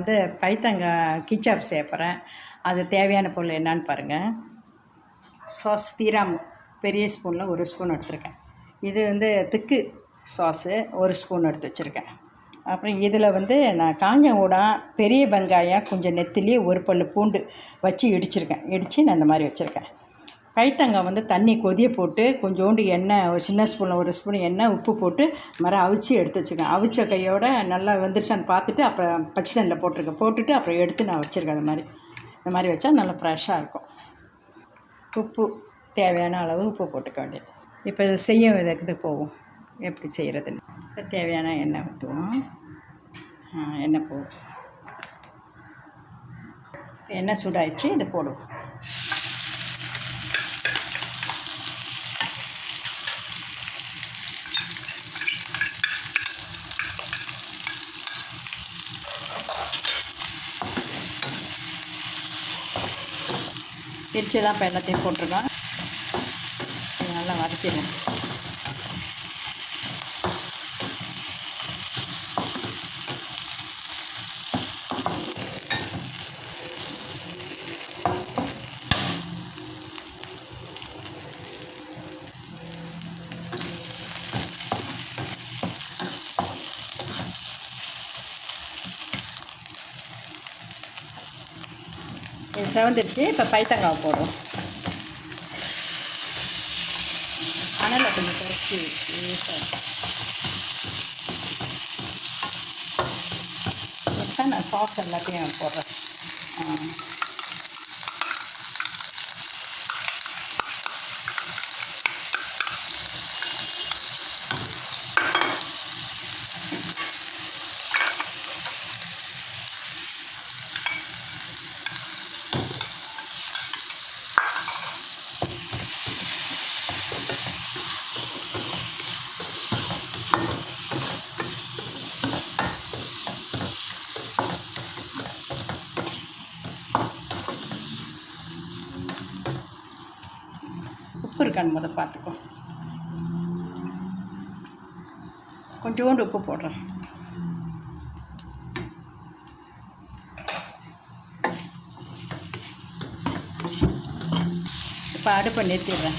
வந்து பைத்தங்காய் கிச்சாப் செய்ய போகிறேன். அது தேவையான பொருள் என்னான்னு பாருங்கள். சாஸ் தீராம் பெரிய ஸ்பூனில் 1 ஸ்பூன் எடுத்துருக்கேன். இது வந்து திக்கு சாஸு 1 ஸ்பூன் எடுத்து வச்சுருக்கேன். அப்புறம் இதில் வந்து நான் காஞ்ச ஊடாம் பெரிய வெங்காயம் கொஞ்சம் நெத்திலி 1 பல்லு பூண்டு வச்சு இடித்து நான் இந்த மாதிரி வச்சுருக்கேன். பைத்தங்காய் வந்து தண்ணி கொதிய போட்டு கொஞ்சோண்டு எண்ணெய் ஒரு சின்ன ஸ்பூனில் 1 ஸ்பூன் எண்ணெய் உப்பு போட்டு அவிச்சு எடுத்து வச்சுருக்கேன். அவிச்ச கையோடு நல்லா வெந்துருச்சான்னு பார்த்துட்டு அப்புறம் பச்சை தண்ணியில் போட்டுட்டு அப்புறம் எடுத்து நான் வச்சுருக்கேன். இந்த மாதிரி வச்சா நல்லா ஃப்ரெஷ்ஷாக இருக்கும். உப்பு தேவையான அளவு உப்பு போட்டுக்க வேண்டியது. இப்போ செய்ய விதத்துக்கு போவோம் எப்படி செய்கிறதுன்னு. இப்போ தேவையான எண்ணெய் ஊற்றுவோம். எண்ணெய் போடும். எண்ணெய் சூடாகிடுச்சு, இதை போடுவோம். பிரித்து தான் இப்போ எல்லாத்தையும் போட்டிருக்கோம். நல்லா வதக்கிடுவோம். இது செவந்துருச்சு. இப்போ பைத்தங்காவை போடுறோம். அனலை கொஞ்சம் குறைச்சி வச்சா நான் சாஸ் எல்லாத்தையும் போடுறேன். உப்பு இருக்கான்னு முதல் பார்த்துக்கோ. கொஞ்சோண்டு உப்பு போடுறேன். இப்போ அடுப்பை நிறுத்திடுறேன்.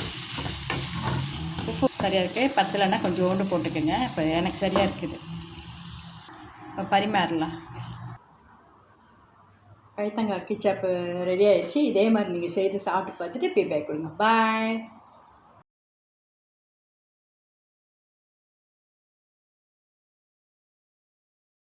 உப்பு சரியாக இருக்குது. பத்தலைன்னா கொஞ்சோண்டு போட்டுக்கோங்க. இப்போ எனக்கு சரியாக இருக்குது. இப்போ பரிமாறலாம். பைத்தங்காய் கிச்சாப்பு ரெடி ஆயிடுச்சு. இதே மாதிரி நீங்கள் செய்து சாப்பிட்டு பார்த்துட்டு ஃபீட்பேக் கொடுங்க. பாய்.